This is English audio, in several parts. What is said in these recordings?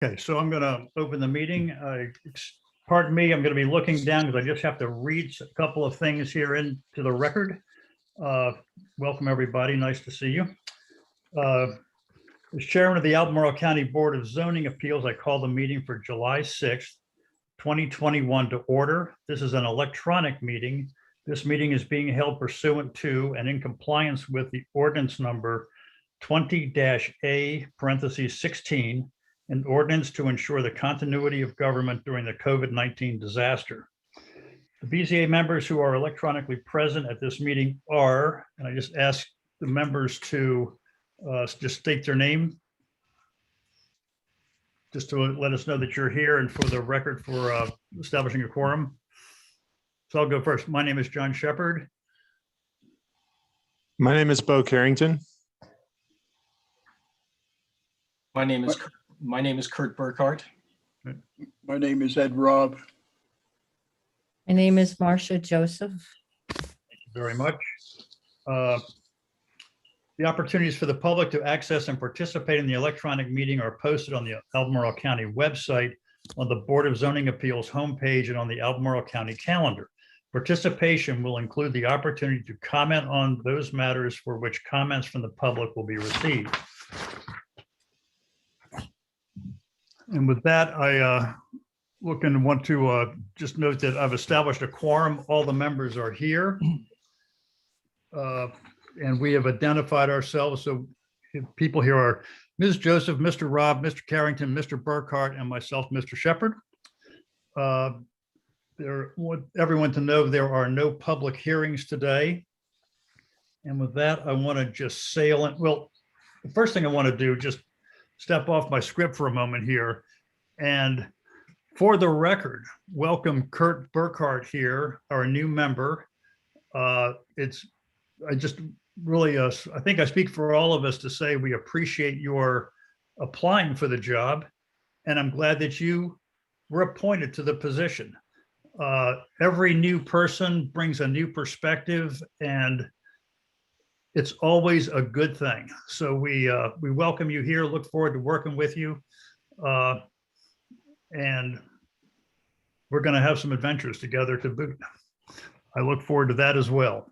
Okay, so I'm going to open the meeting. Pardon me, I'm going to be looking down because I just have to read a couple of things here into the record. Welcome, everybody. Nice to see you. As chairman of the Albemarle County Board of Zoning Appeals, I call the meeting for July 6th, 2021 to order. This is an electronic meeting. This meeting is being held pursuant to and in compliance with the ordinance number 20-A (16), an ordinance to ensure the continuity of government during the COVID-19 disaster. The BZA members who are electronically present at this meeting are, and I just ask the members to just state their name, just to let us know that you're here and for the record for establishing a quorum. So I'll go first. My name is John Shepard. My name is Bo Carrington. My name is Kurt Burkhardt. My name is Ed Robb. My name is Marcia Joseph. Thank you very much. The opportunities for the public to access and participate in the electronic meeting are posted on the Albemarle County website, on the Board of Zoning Appeals homepage, and on the Albemarle County calendar. Participation will include the opportunity to comment on those matters for which comments from the public will be received. And with that, I want to just note that I've established a quorum. All the members are here. And we have identified ourselves. So people here are Ms. Joseph, Mr. Robb, Mr. Carrington, Mr. Burkhardt, and myself, Mr. Shepard. Want everyone to know there are no public hearings today. And with that, I want to just sail in. Well, the first thing I want to do, just step off my script for a moment here. And for the record, welcome Kurt Burkhardt here, our new member. I think I speak for all of us to say we appreciate your applying for the job. And I'm glad that you were appointed to the position. Every new person brings a new perspective, and it's always a good thing. So we welcome you here, look forward to working with you. And we're going to have some adventures together to boot. I look forward to that as well.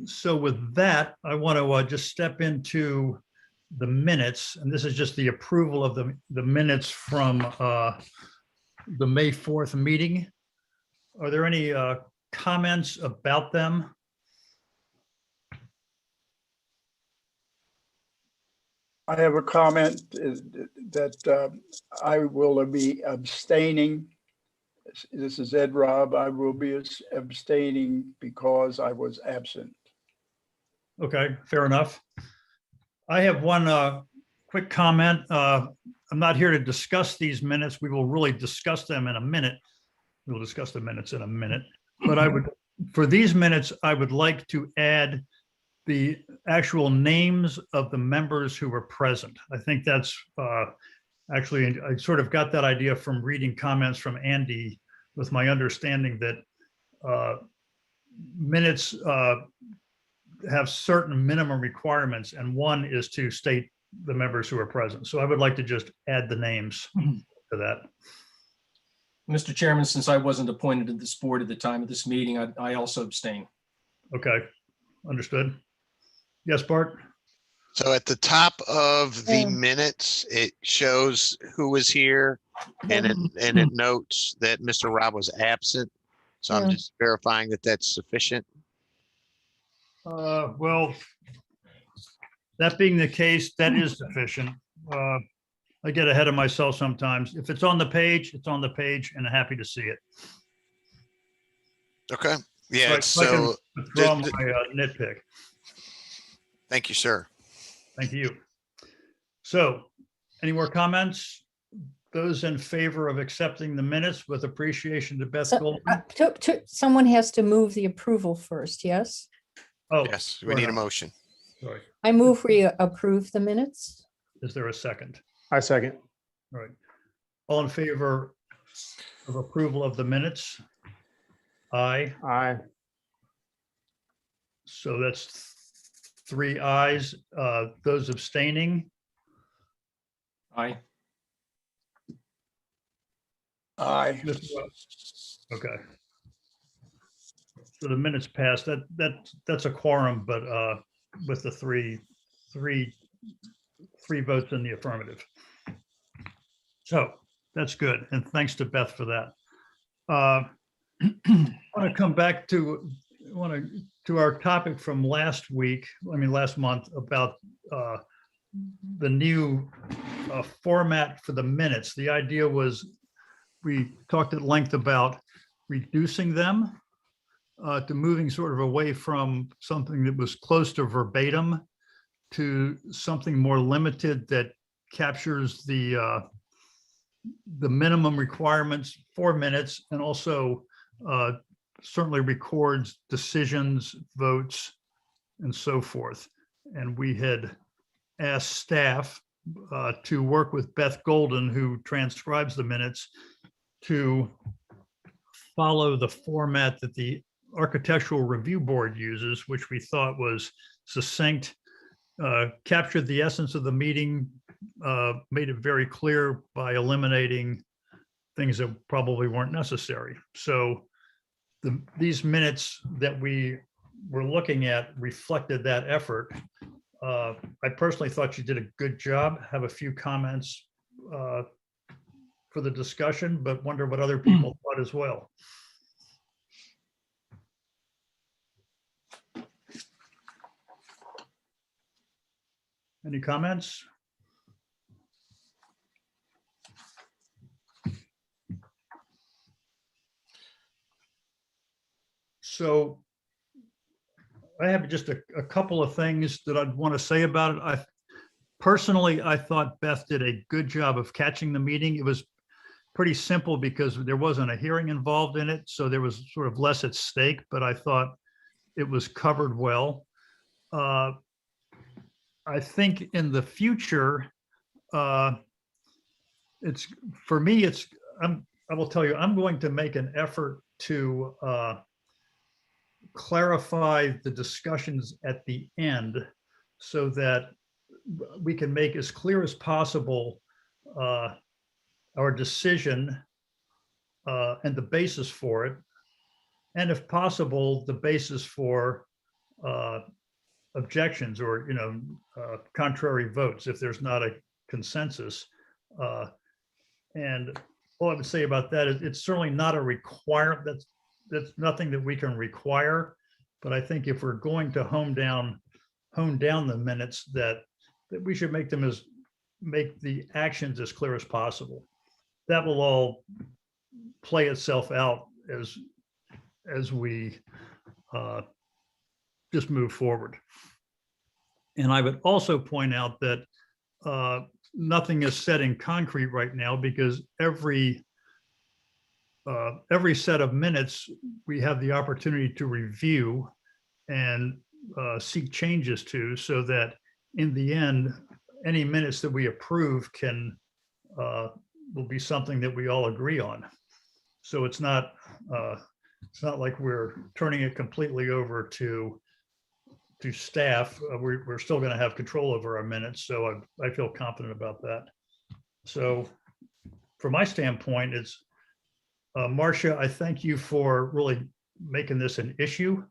So with that, I want to just step into the minutes, and this is just the approval of the minutes from the May 4th meeting. Are there any comments about them? I have a comment that I will be abstaining. This is Ed Robb. I will be abstaining because I was absent. Okay, fair enough. I have one quick comment. I'm not here to discuss these minutes. We will really discuss them in a minute. We'll discuss the minutes in a minute. But for these minutes, I would like to add the actual names of the members who were present. I think that's actually, I sort of got that idea from reading comments from Andy, with my understanding that minutes have certain minimum requirements, and one is to state the members who are present. So I would like to just add the names to that. Mr. Chairman, since I wasn't appointed to this board at the time of this meeting, I also abstain. Okay, understood. Yes, Bart? So at the top of the minutes, it shows who was here, and it notes that Mr. Robb was absent. So I'm just verifying that that's sufficient. Well, that being the case, that is sufficient. I get ahead of myself sometimes. If it's on the page, it's on the page, and I'm happy to see it. Okay. Yeah. Right, so I can withdraw my nitpick. Thank you, sir. Thank you. So, any more comments? Those in favor of accepting the minutes with appreciation to Beth Goldman? Someone has to move the approval first, yes? Oh, Yes, we need a motion. sorry. I move we approve the minutes. Is there a second? I second. All right. All in favor of approval of the minutes? Aye. Aye. So that's 3 ayes. Those abstaining? Aye. Aye. Mr. Rob? Okay. So the minutes passed. That's a quorum, but with the three votes in the affirmative. So that's good. And thanks to Beth for that. I want to come back to our topic from last month about the new format for the minutes. The idea was, we talked at length about reducing them to moving sort of away from something that was close to verbatim to something more limited that captures the minimum requirements for minutes, and also certainly records decisions, votes, and so forth. And we had asked staff to work with Beth Golden, who transcribes the minutes, to follow the format that the Architectural Review Board uses, which we thought was succinct, captured the essence of the meeting, made it very clear by eliminating things that probably weren't necessary. So these minutes that we were looking at reflected that effort. I personally thought you did a good job. Have a few comments for the discussion, but wonder what other people thought as well. Any comments? So I have just a couple of things that I'd want to say about it. Personally, I thought Beth did a good job of catching the meeting. It was pretty simple because there wasn't a hearing involved in it, so there was sort of less at stake, but I thought it was covered well. I think in the future, it's, for me, I will tell you, I'm going to make an effort to clarify the discussions at the end so that we can make as clear as possible our decision and the basis for it, and if possible, the basis for objections or contrary votes if there's not a consensus. And all I would say about that is it's certainly not a requirement. That's nothing that we can require, but I think if we're going to hone down the minutes, that we should make the actions as clear as possible. That will all play itself out as we just move forward. And I would also point out that nothing is set in concrete right now, because every set of minutes we have the opportunity to review and seek changes to, so that in the end, any minutes that we approve will be something that we all agree on. So it's not like we're turning it completely over to staff. We're still going to have control over our minutes, so I feel confident about that. So from my standpoint, it's Marcia, I thank you for really making this an issue.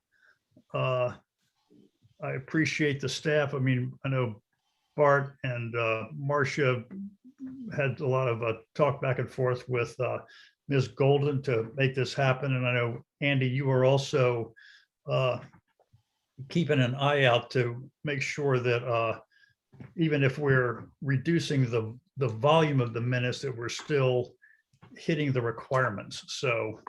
I appreciate the staff. I mean, I know Bart and Marcia had a lot of talk back and forth with Ms. Golden to make this happen. And I know, Andy, you are also keeping an eye out to make sure that even if we're reducing the volume of the minutes, that we're still hitting the requirements. So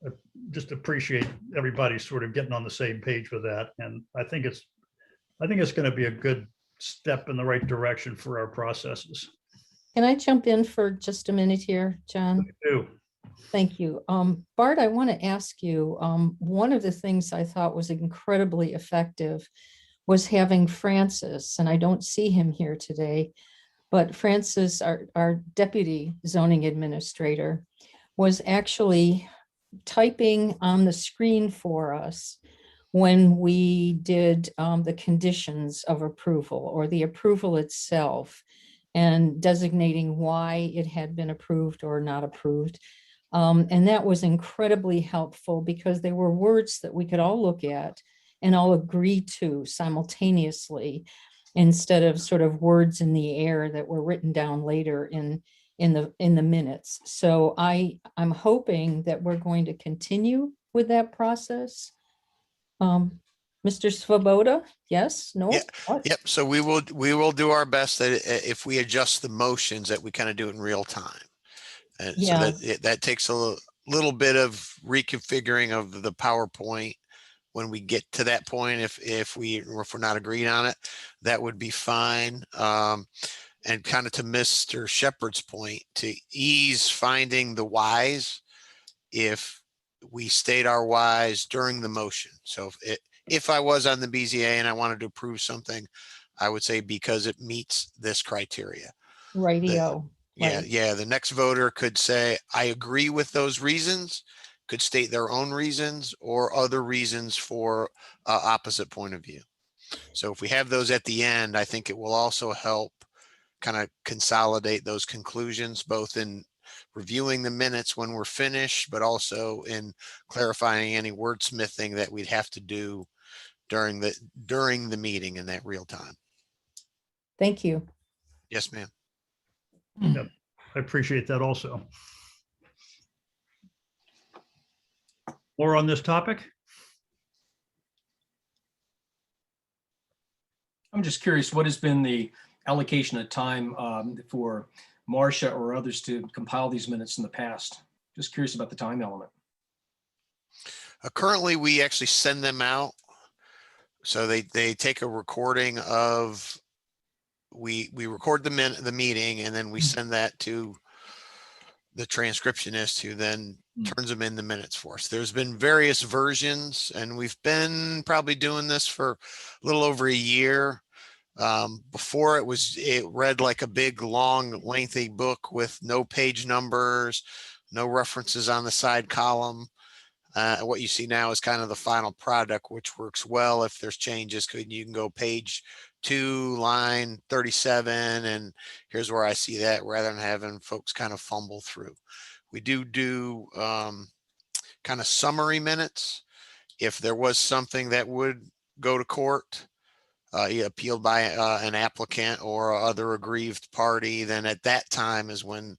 I just appreciate everybody sort of getting on the same page with that. And I think it's going to be a good step in the right direction for our processes. Can I jump in for just a minute here, John? Do. Thank you. Bart, I want to ask you, one of the things I thought was incredibly effective was having Francis, and I don't see him here today, but Francis, our deputy zoning administrator, was actually typing on the screen for us when we did the conditions of approval or the approval itself, and designating why it had been approved or not approved. And that was incredibly helpful because they were words that we could all look at and all agree to simultaneously, instead of sort of words in the air that were written down later in the minutes. So I'm hoping that we're going to continue with that process. Mr. Svoboda, yes, no? Yeah, What? Yep. So we will do our best that if we adjust the motions that we kind of do it in real time. And so Yeah. that takes a little bit of reconfiguring of the PowerPoint when we get to that point. If we're not agreed on it, that would be fine. And kind of to Mr. Shepherd's point, to ease finding the whys, if we state our whys during the motion. So if I was on the BZA and I wanted to approve something, I would say because it meets this criteria. Radio. Yeah, Right. yeah. The next voter could say, I agree with those reasons, could state their own reasons or other reasons for opposite point of view. So if we have those at the end, I think it will also help kind of consolidate those conclusions, both in reviewing the minutes when we're finished, but also in clarifying any wordsmithing that we'd have to do during the meeting in that real time. Thank you. Yes, ma'am. Yep, I appreciate that also. More on this topic? I'm just curious, what has been the allocation of time for Marcia or others to compile these minutes in the past? Just curious about the time element. Currently, we actually send them out. So they take a recording of, we record the meeting, and then we send that to the transcriptionist, who then turns them in the minutes for us. There's been various versions, and we've been probably doing this for a little over a year. Before it read like a big, long, lengthy book with no page numbers, no references on the side column. What you see now is kind of the final product, which works well if there's changes. You can go page 2, line 37, and here's where I see that, rather than having folks kind of fumble through. We do kind of summary minutes. If there was something that would go to court, appealed by an applicant or other aggrieved party, then at that time is when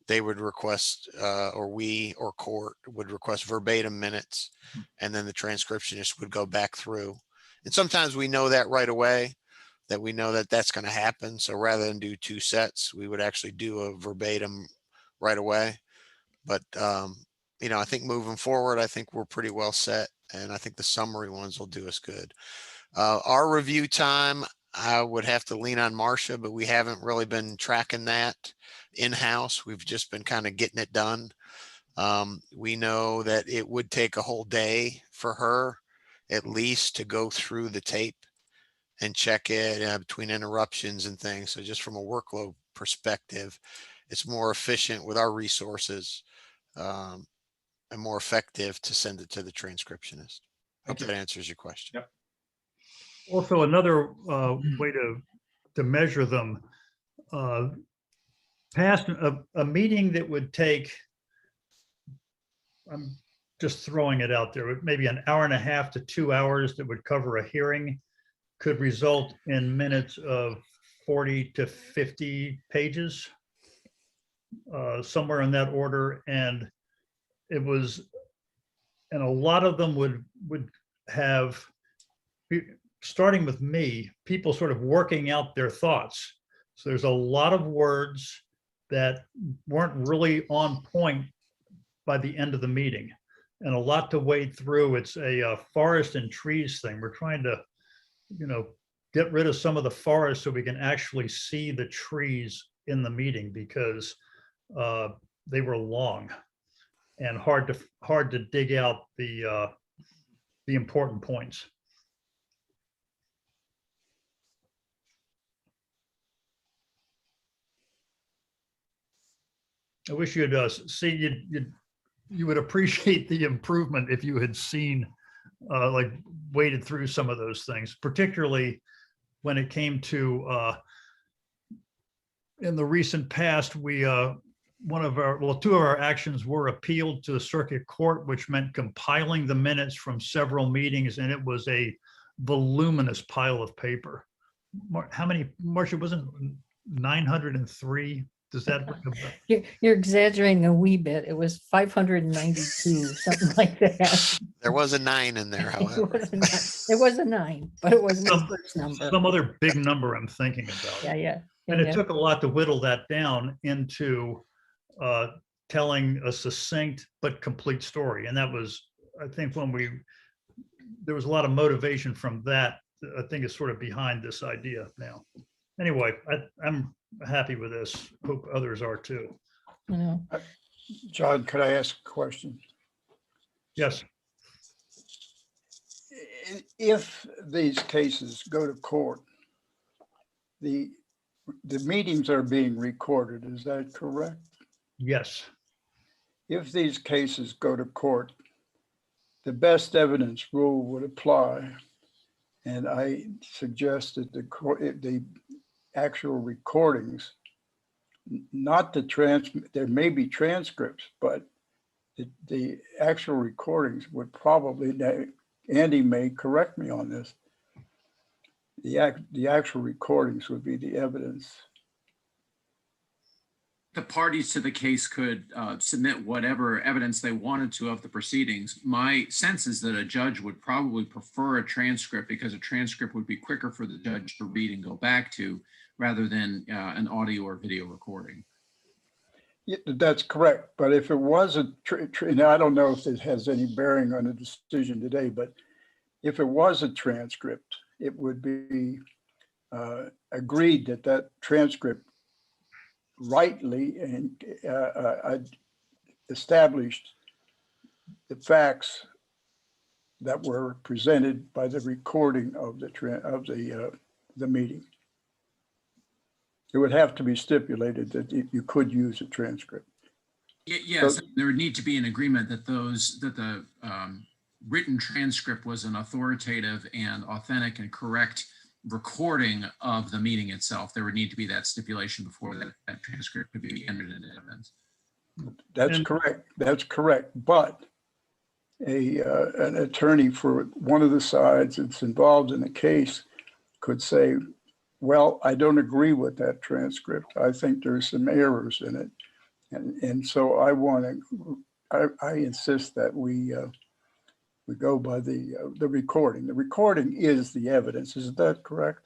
they would request, or we or court would request verbatim minutes, and then the transcriptionist would go back through. And sometimes we know that right away, that we know that that's going to happen. So rather than do 2 sets, we would actually do a verbatim right away. But, I think moving forward, I think we're pretty well set, and I think the summary ones will do us good. Our review time, I would have to lean on Marcia, but we haven't really been tracking that in-house. We've just been kind of getting it done. We know that it would take a whole day for her at least to go through the tape and check it between interruptions and things. So just from a workload perspective, it's more efficient with our resources, and more effective to send it to the transcriptionist. Hope that answers your question. Yep. Also, another way to measure them, past a meeting that would take, I'm just throwing it out there, maybe an hour and a half to 2 hours that would cover a hearing, could result in minutes of 40 to 50 pages, somewhere in that order. And a lot of them would have, starting with me, people sort of working out their thoughts. So there's a lot of words that weren't really on point by the end of the meeting, and a lot to wade through. It's a forest and trees thing. We're trying to, get rid of some of the forest so we can actually see the trees in the meeting, because they were long and hard to dig out the important points. I wish you'd see, you would appreciate the improvement if you had seen, like, waded through some of those things, particularly when it came to, in the recent past, we two of our actions were appealed to the circuit court, which meant compiling the minutes from several meetings, and it was a voluminous pile of paper. How many, Marcia, wasn't 903? Does that ring a bell? You're exaggerating a wee bit. It was 592, something like that. There was a 9 in there, however. It was a 9, but it wasn't the first number. Some other big number I'm thinking about. Yeah. And it took a lot to whittle that down into telling a succinct but complete story. And that was, I think, there was a lot of motivation from that. I think is sort of behind this idea now. Anyway, I'm happy with this. Hope others are too. You know, John, could I ask a question? Yes. If these cases go to court, the meetings are being recorded, is that correct? Yes. If these cases go to court, the best evidence rule would apply. And I suggest that the actual recordings, not there may be transcripts, but the actual recordings would probably, Andy may correct me on this, the actual recordings would be the evidence. The parties to the case could submit whatever evidence they wanted to of the proceedings. My sense is that a judge would probably prefer a transcript because a transcript would be quicker for the judge to read and go back to rather than an audio or video recording. Yeah, that's correct. But if it was and I don't know if it has any bearing on the decision today, but if it was a transcript, it would be agreed that transcript rightly and established the facts that were presented by the recording of the meeting. It would have to be stipulated that you could use a transcript. Yes, there would need to be an agreement that the written transcript was an authoritative and authentic and correct recording of the meeting itself. There would need to be that stipulation before that transcript could be entered into evidence. That's correct. That's correct. But an attorney for one of the sides that's involved in the case could say, well, I don't agree with that transcript. I think there's some errors in it. And so I insist that we go by the recording. The recording is the evidence. Is that correct?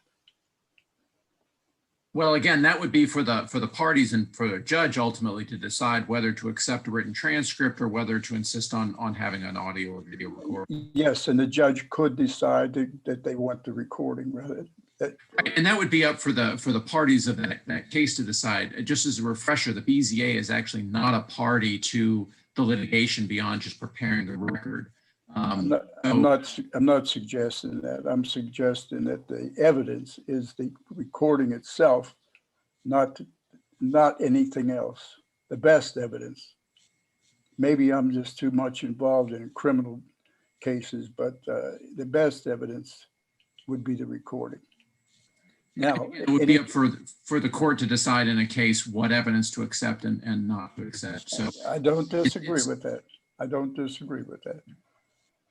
Well, again, that would be for the parties and for the judge ultimately to decide whether to accept a written transcript or whether to insist on having an audio or video recording. Yes, and the judge could decide that they want the recording rather. And that would be up for the parties of that case to decide. Just as a refresher, the BZA is actually not a party to the litigation beyond just preparing the record. I'm not suggesting that. I'm suggesting that the evidence is the recording itself, not anything else. The best evidence. Maybe I'm just too much involved in criminal cases, but the best evidence would be the recording. Now, it would be up for the court to decide in a case what evidence to accept and not to accept. So I don't disagree with that. I don't disagree with that.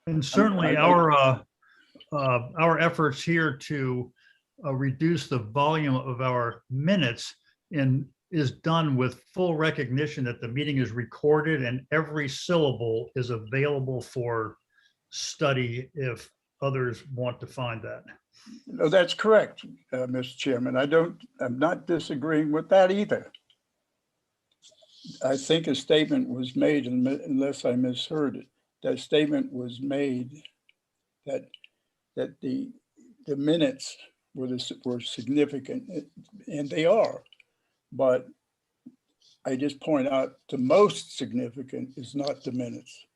And certainly our efforts here to reduce the volume of our minutes is done with full recognition that the meeting is recorded and every syllable is available for study if others want to find that. No, that's correct, Mr. Chairman. I'm not disagreeing with that either. I think a statement was made, unless I misheard it, that statement was made that the minutes were significant, and they are, but I just point out the most significant is not the minutes.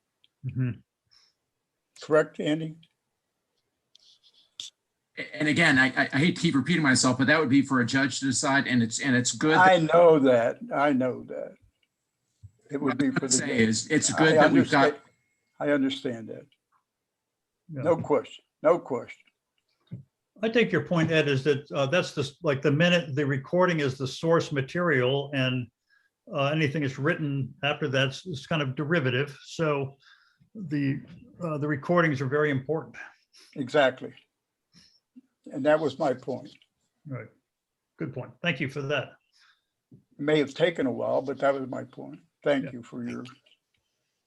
Mm-hmm. Correct, Andy? And again, I hate to keep repeating myself, but that would be for a judge to decide, and it's good. I know that. It would be for the say is it's good that we've got. I understand that. Yeah. No question. No question. I take your point, Ed, is that that's the recording is the source material, and anything that's written after that's is kind of derivative. So the recordings are very important. Exactly. And that was my point. Right. Good point. Thank you for that. It may have taken a while, but that was my point. Thank Yeah. you for your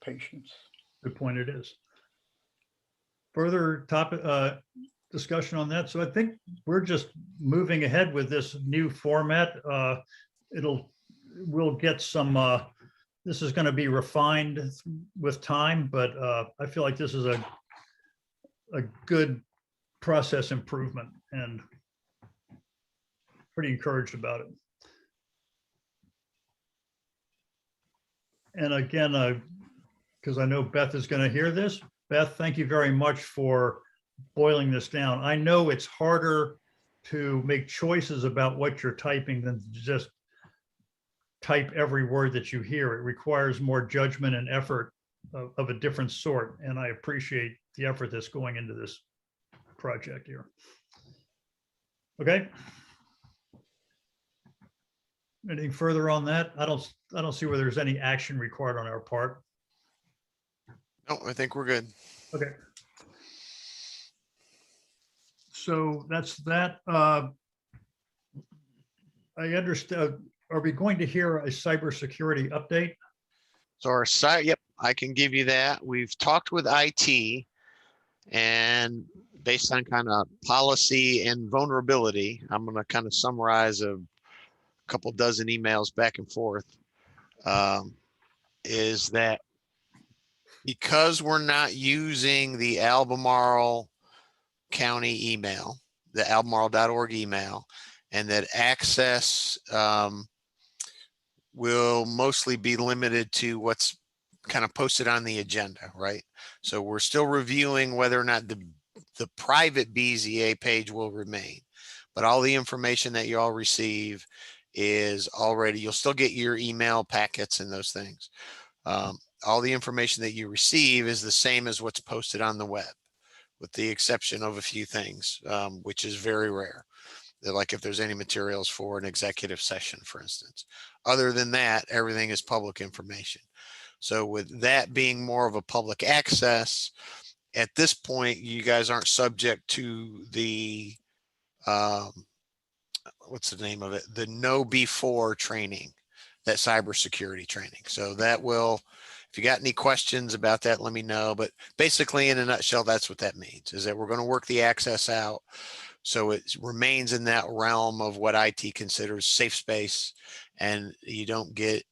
patience. Good point it is. Further topic, discussion on that. So I think we're just moving ahead with this new format. We'll get some, this is going to be refined with time, but I feel like this is a good process improvement and pretty encouraged about it. And again, because I know Beth is going to hear this. Beth, thank you very much for boiling this down. I know it's harder to make choices about what you're typing than to just type every word that you hear. It requires more judgment and effort of a different sort. And I appreciate the effort that's going into this project here. Okay. Anything further on that? I don't see where there's any action required on our part. No, I think we're good. Okay. So that's that. I understand. Are we going to hear a cybersecurity update? So our site, yep, I can give you that. We've talked with IT, and based on kind of policy and vulnerability, I'm going to kind of summarize a couple dozen emails back and forth, is that because we're not using the Albemarle County email, the albemarle.org email, and that access will mostly be limited to what's kind of posted on the agenda, right? So we're still reviewing whether or not the private BZA page will remain, but all the information that you all receive is already, you'll still get your email packets and those things. All the information that you receive is the same as what's posted on the web, with the exception of a few things, which is very rare. Like if there's any materials for an executive session, for instance. Other than that, everything is public information. So with that being more of a public access, at this point, you guys aren't subject to the, what's the name of it? The Know Before training, that cybersecurity training. So that will, if you got any questions about that, let me know. But basically, in a nutshell, that's what that means, is that we're going to work the access out so it remains in that realm of what IT considers safe space, and you don't get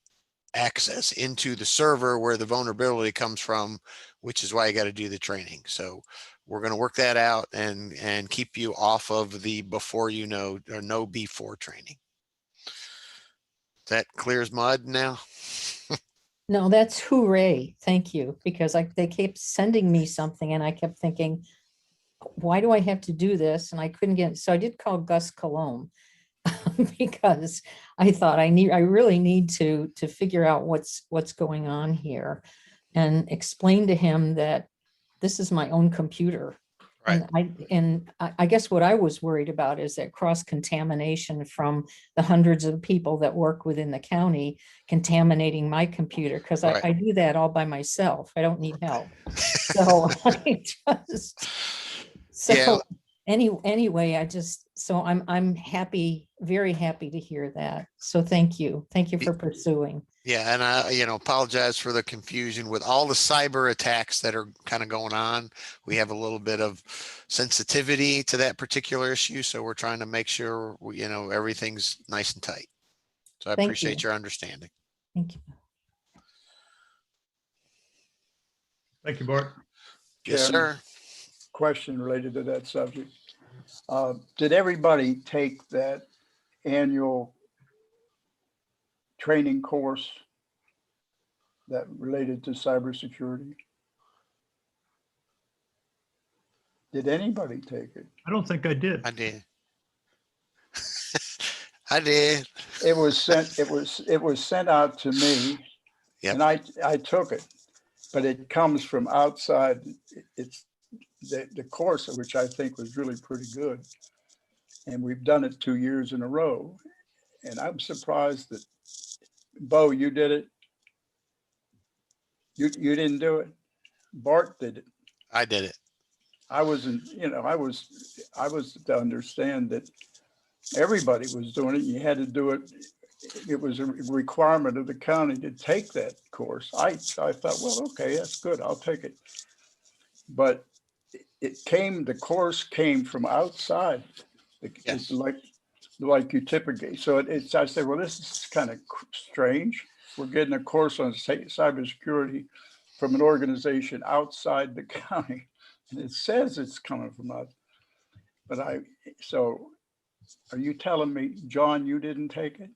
access into the server where the vulnerability comes from, which is why you got to do the training. So we're going to work that out and keep you off of the before you know, or Know Before training. That clears mud now. No, that's hooray. Thank you. Because they kept sending me something and I kept thinking, why do I have to do this? And I couldn't get, so I did call Gus Colomb because I thought I really need to figure out what's going on here and explain to him that this is my own computer. Right. And I guess what I was worried about is that cross-contamination from the hundreds of people that work within the county contaminating my computer, because Right. I do that all by myself. I don't need help. So I just, so Yeah. anyway, so I'm happy, very happy to hear that. So thank you. Thank you for pursuing. Yeah, and I, apologize for the confusion with all the cyber attacks that are kind of going on. We have a little bit of sensitivity to that particular issue, so we're trying to make sure, everything's nice and tight. So I Thank appreciate you. your understanding. Thank you. Thank you, Bart. Yes, Chairman, sir. question related to that subject. Did everybody take that annual training course that related to cybersecurity? Did anybody take it? I don't think I did. I did. I did. It was sent out to me. Yep. And I took it, but it comes from outside. It's the course, which I think was really pretty good. And we've done it 2 years in a row. And I'm surprised that Bo, you did it? You didn't do it? Bart did it. I did it. I wasn't, I was to understand that everybody was doing it. You had to do it. It was a requirement of the county to take that course. I thought, well, okay, that's good. I'll take it. But the course came from outside. Yes. It's like you typically. So I said, well, this is kind of strange. We're getting a course on cybersecurity from an organization outside the county. And it says it's coming from us. But so are you telling me, John, you didn't take it?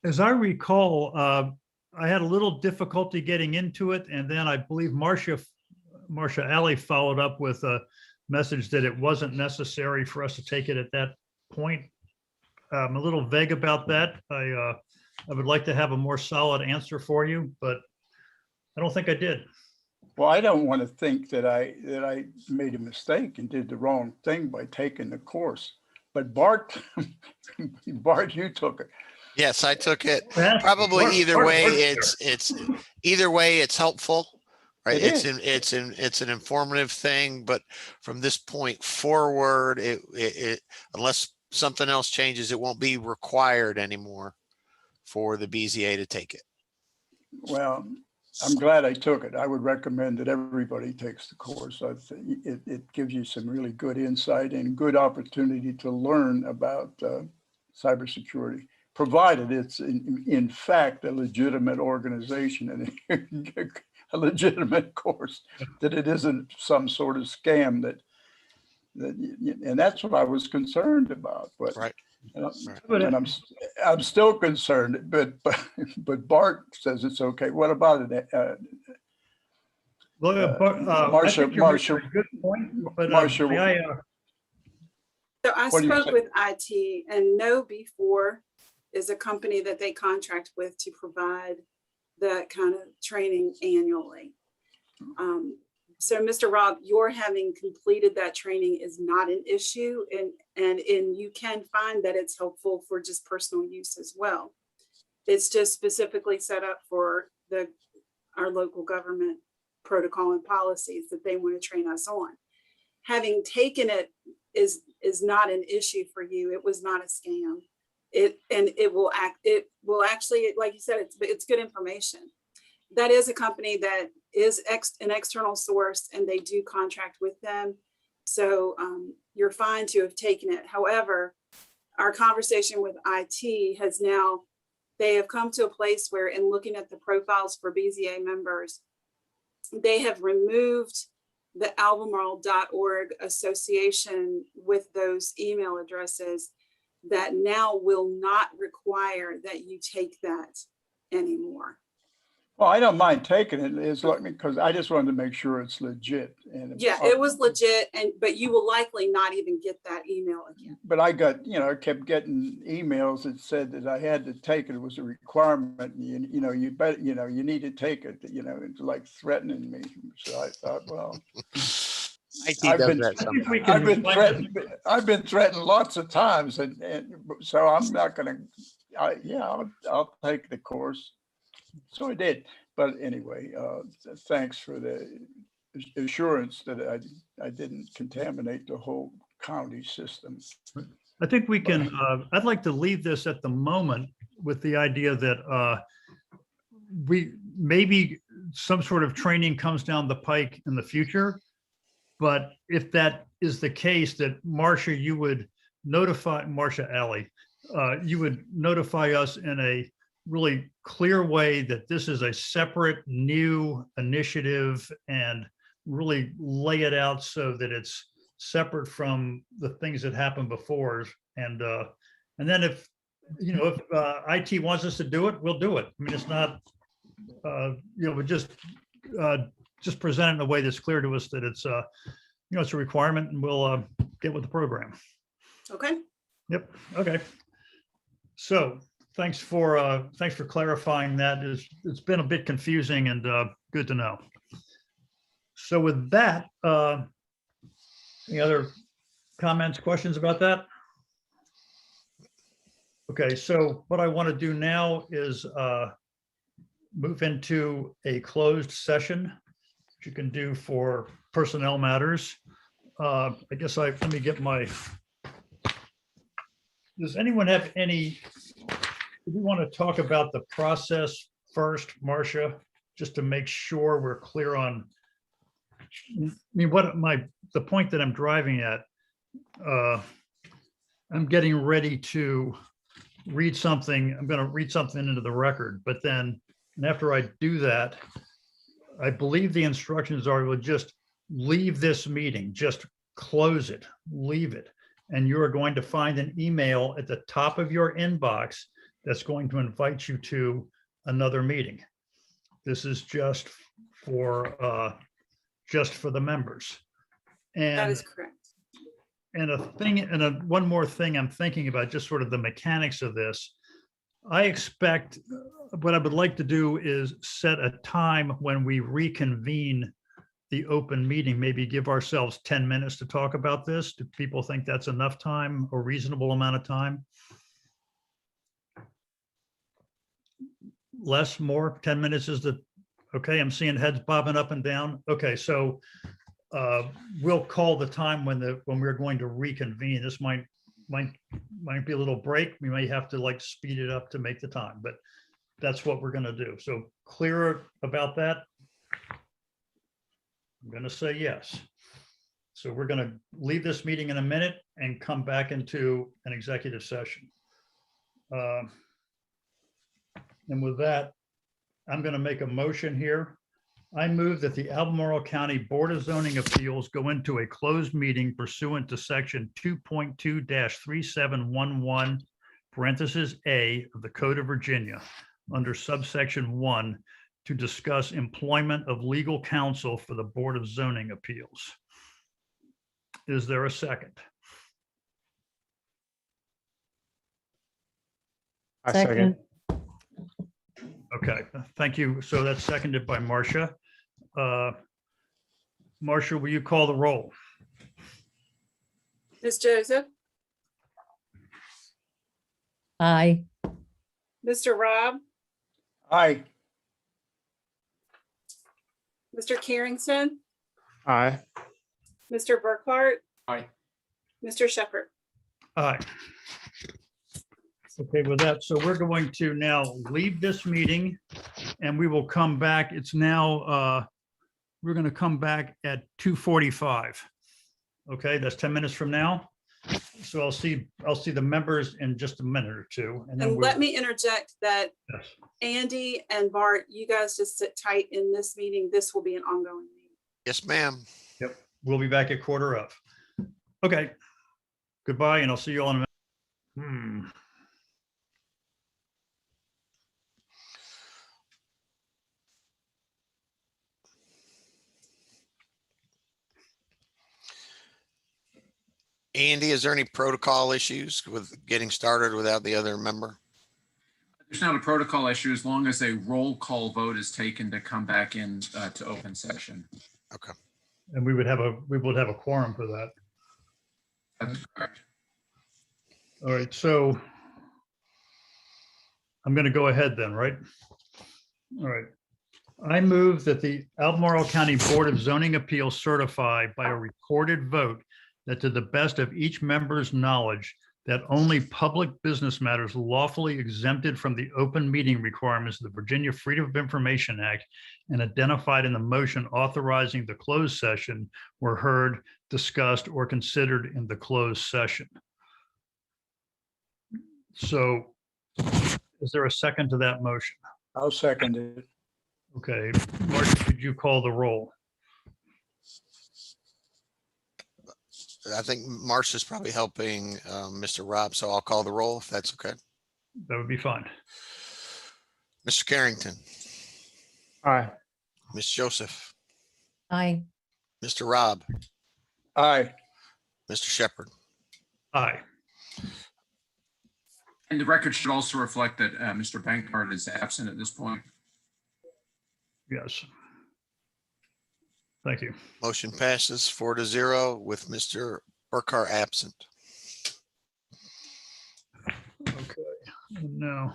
As I recall, I had a little difficulty getting into it, and then I believe Marcia Alley followed up with a message that it wasn't necessary for us to take it at that point. I'm a little vague about that. I would like to have a more solid answer for you, but I don't think I did. Well, I don't want to think that I made a mistake and did the wrong thing by taking the course. But Bart, you took it. Yes, I took it. Well, Probably Bart- either Bart- way, Bart's it's either way, it's helpful. Right. It It's an informative thing, but from this point forward, it unless something else changes, it won't be required anymore for the BZA to take it. Well, I'm glad I took it. I would recommend that everybody takes the course. I think it gives you some really good insight and good opportunity to learn about cybersecurity, provided it's in fact a legitimate organization and a legitimate course, that it isn't some sort of scam and that's what I was concerned about. But Right. and I'm still concerned, but Bart says it's okay. What about it? I think you're making a good point, but Marcia, may I, So I What do you spoke say? with IT, and Know Before is a company that they contract with to provide that kind of training annually. So Mr. Rob, your having completed that training is not an issue, and you can find that it's helpful for just personal use as well. It's just specifically set up for our local government protocol and policies that they want to train us on. Having taken it is not an issue for you. It was not a scam. It will actually, like you said, it's good information. That is a company that is an external source, and they do contract with them. So you're fine to have taken it. However, our conversation with IT has now, they have come to a place where, in looking at the profiles for BZA members, they have removed the Albemarle.org association with those email addresses that now will not require that you take that anymore. Well, I don't mind taking it, because I just wanted to make sure it's legit. And Yeah, it was legit, but you will likely not even get that email again. But I got, I kept getting emails that said that I had to take it. It was a requirement. And you need to take it. It's like threatening me. So I thought, well, IT I've does been- that I think we sometimes. can. I've been threatened lots of times, and so I'm not going to. I'll take the course. So I did. But anyway, thanks for the assurance that I didn't contaminate the whole county system. I think we can, I'd like to leave this at the moment with the idea that maybe some sort of training comes down the pike in the future. But if that is the case, that Marcia, you would notify Marcia Alley, you would notify us in a really clear way that this is a separate new initiative, and really lay it out so that it's separate from the things that happened before. And then if IT wants us to do it, we'll do it. I mean, it's not, we just present it in a way that's clear to us that it's it's a requirement, and we'll get with the program. Okay. Yep. Okay. So thanks for clarifying that. It's been a bit confusing, and good to know. So with that, any other comments, questions about that? Okay, so what I want to do now is move into a closed session, which you can do for personnel matters. I guess let me get my, does anyone have any, do we want to talk about the process first, Marcia, just to make sure we're clear on, I mean, the point that I'm driving at, I'm getting ready to read something. I'm going to read something into the record, but then, and after I do that, I believe the instructions are, we'll just leave this meeting, just close it, leave it. And you are going to find an email at the top of your inbox that's going to invite you to another meeting. This is just for the members. That And is correct. and one more thing I'm thinking about, just sort of the mechanics of this. I expect, what I would like to do is set a time when we reconvene the open meeting, maybe give ourselves 10 minutes to talk about this. Do people think that's enough time, a reasonable amount of time? Less, more, 10 minutes is okay, I'm seeing heads bobbing up and down. Okay, so we'll call the time when we're going to reconvene. This might be a little break. We may have to like speed it up to make the time, but that's what we're going to do. So clearer about that? I'm going to say yes. So we're going to leave this meeting in a minute and come back into an executive session. And with that, I'm going to make a motion here. I move that the Albemarle County Board of Zoning Appeals go into a closed meeting pursuant to section 2.2-3711 parentheses A of the Code of Virginia under subsection 1 to discuss employment of legal counsel for the Board of Zoning Appeals. Is there a second? I second. Okay, thank you. So that's seconded by Marcia. Marcia, will you call the roll? Ms. Joseph, Aye. Mr. Rob, Aye. Mr. Carrington, Aye. Mr. Burkhart. Aye. Mr. Shepherd. Aye. Okay, with that, so we're going to now leave this meeting and we will come back. It's now, we're going to come back at 2:45. Okay, that's 10 minutes from now. So I'll see the members in just a minute or two. And then And let me interject that yes. Andy and Bart, you guys just sit tight in this meeting. This will be an ongoing meeting. Yes, ma'am. Yep, we'll be back at 1:15. Okay, goodbye, and I'll see you all in a minute. Andy, is there any protocol issues with getting started without the other member? There's not a protocol issue as long as a roll call vote is taken to come back in to open session. Okay. And we would have a quorum for that. That's correct. All right, so I'm going to go ahead then, right? All right. I move that the Albemarle County Board of Zoning Appeals certify by a recorded vote that to the best of each member's knowledge, that only public business matters lawfully exempted from the open meeting requirements of the Virginia Freedom of Information Act and identified in the motion authorizing the closed session were heard, discussed, or considered in the closed session. So is there a second to that motion? I'll second it. Okay, Marcia, could you call the roll? I think Marcia's probably helping Mr. Rob, so I'll call the roll if that's okay. That would be fine. Mr. Carrington, Aye. Ms. Joseph, Aye. Mr. Rob, Aye. Mr. Shepherd. Aye. And the record should also reflect that Mr. Bankard is absent at this point. Yes. Thank you. Motion passes 4-0 with Mr. Burkhart absent. Okay. No.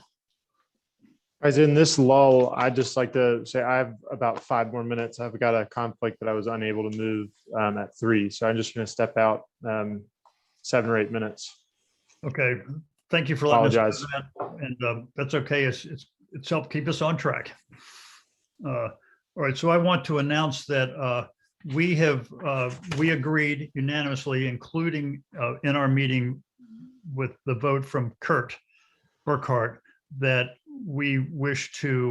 As in this lull, I'd just like to say I have about 5 more minutes. I've got a conflict that I was unable to move at 3. So I'm just going to step out 7 or 8 minutes. Okay, thank you for letting us know Apologize. that. And that's okay. It's helped keep us on track. All right, so I want to announce that we agreed unanimously, including in our meeting with the vote from Kurt Burkhart, that we wish to.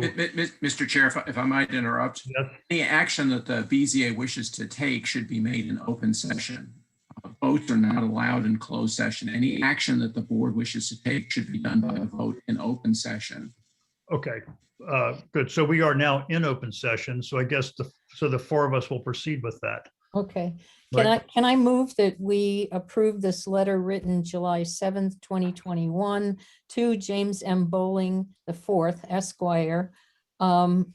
Mr. Chair, if I might interrupt, Yes. any action that the BZA wishes to take should be made in open session. Votes are not allowed in closed session. Any action that the board wishes to take should be done by a vote in open session. Okay, good. So we are now in open session. So I guess the 4 of us will proceed with that. Okay. Right. Can I move that we approve this letter written July 7th, 2021 to James M. Bowling IV, Esquire. And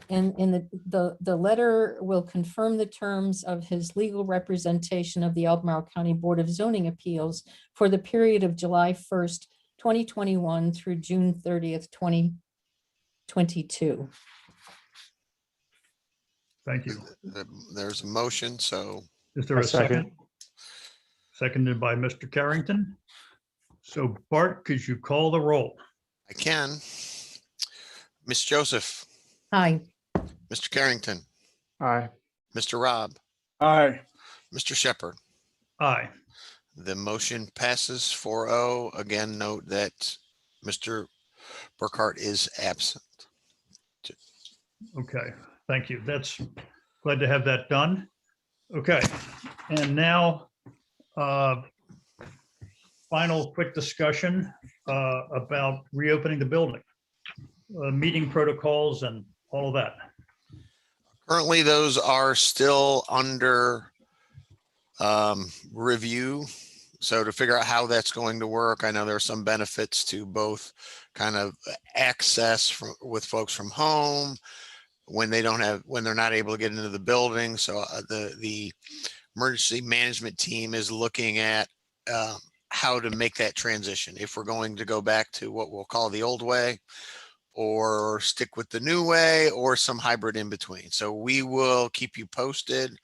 the letter will confirm the terms of his legal representation of the Albemarle County Board of Zoning Appeals for the period of July 1st, 2021 through June 30th, 2022. Thank you. There's a motion, so Is there a second? Seconded by Mr. Carrington. So Bart, could you call the roll? I can. Miss Joseph, Hi. Mr. Carrington, Aye. Mr. Rob, Aye. Mr. Shepherd. Aye. The motion passes 4-0. Again, note that Mr. Burkhart is absent. Okay, thank you. That's glad to have that done. Okay, and now final quick discussion about reopening the building, meeting protocols and all of that. Currently, those are still under review. So to figure out how that's going to work, I know there are some benefits to both kind of access with folks from home when they're not able to get into the building. So the emergency management team is looking at how to make that transition. If we're going to go back to what we'll call the old way, or stick with the new way, or some hybrid in between. So we will keep you posted.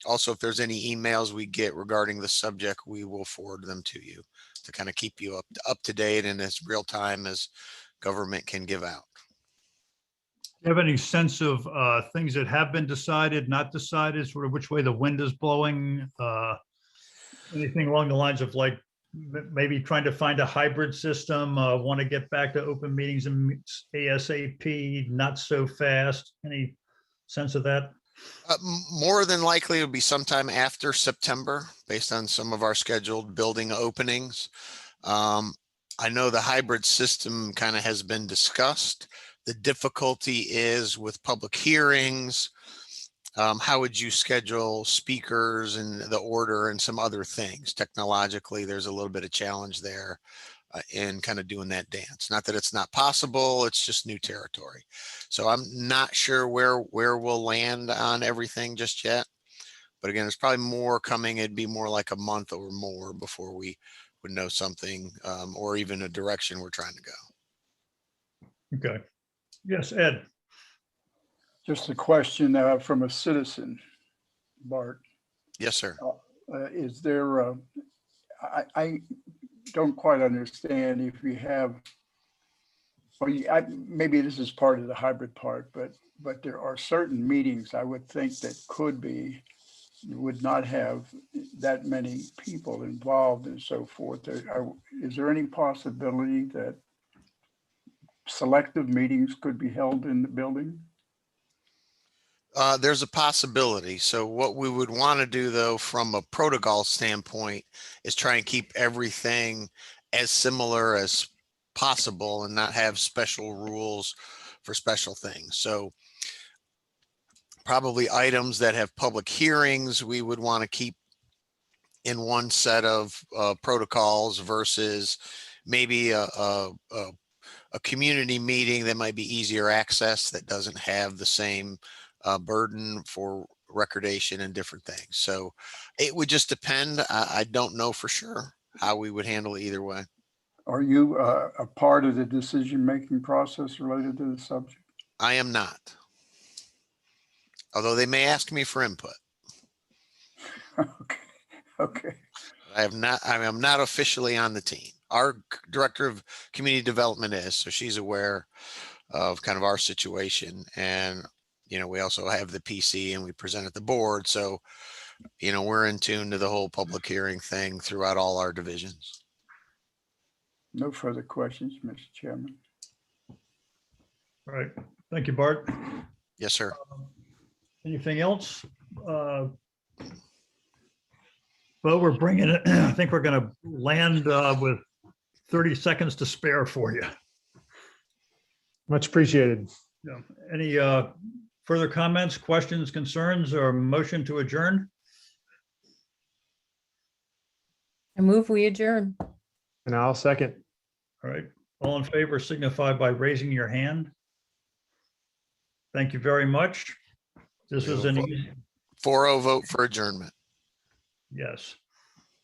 Also, if there's any emails we get regarding the subject, we will forward them to you to kind of keep you up to date and as real time as government can give out. Do you have any sense of things that have been decided, not decided, sort of which way the wind is blowing? Anything along the lines of like maybe trying to find a hybrid system, want to get back to open meetings and ASAP, not so fast? Any sense of that? More than likely it'll be sometime after September based on some of our scheduled building openings. I know the hybrid system kind of has been discussed. The difficulty is with public hearings. How would you schedule speakers and the order and some other things? Technologically, there's a little bit of challenge there in kind of doing that dance. Not that it's not possible, it's just new territory. So I'm not sure where we'll land on everything just yet. But again, there's probably more coming. It'd be more like a month or more before we would know something or even a direction we're trying to go. Okay. Yes, Ed. Just a question from a citizen, Bart. Yes, sir. Is there, I don't quite understand if you have, well, maybe this is part of the hybrid part, but there are certain meetings I would think that would not have that many people involved and so forth. Is there any possibility that selective meetings could be held in the building? There's a possibility. So what we would want to do, though, from a protocol standpoint, is try and keep everything as similar as possible and not have special rules for special things. So probably items that have public hearings, we would want to keep in one set of protocols versus maybe a community meeting that might be easier access that doesn't have the same burden for recordation and different things. So it would just depend. I don't know for sure how we would handle it either way. Are you a part of the decision-making process related to the subject? I am not. Although they may ask me for input. Okay, okay, I am not officially on the team. Our director of community development is, so she's aware of kind of our situation. And, you know, we also have the PC and we present at the board. So, you know, we're in tune to the whole public hearing thing throughout all our divisions. no further questions, Mr. Chairman. All right, thank you, Bart. Yes, sir. Anything else? Well, we're bringing it, I think we're going to land with 30 seconds to spare for you. Much appreciated. Yeah. Any further comments, questions, concerns, or motion to adjourn? I move we adjourn. And I'll second. All right, all in favor signify by raising your hand. Thank you very much. This was an easy, 4-0 vote for adjournment. yes.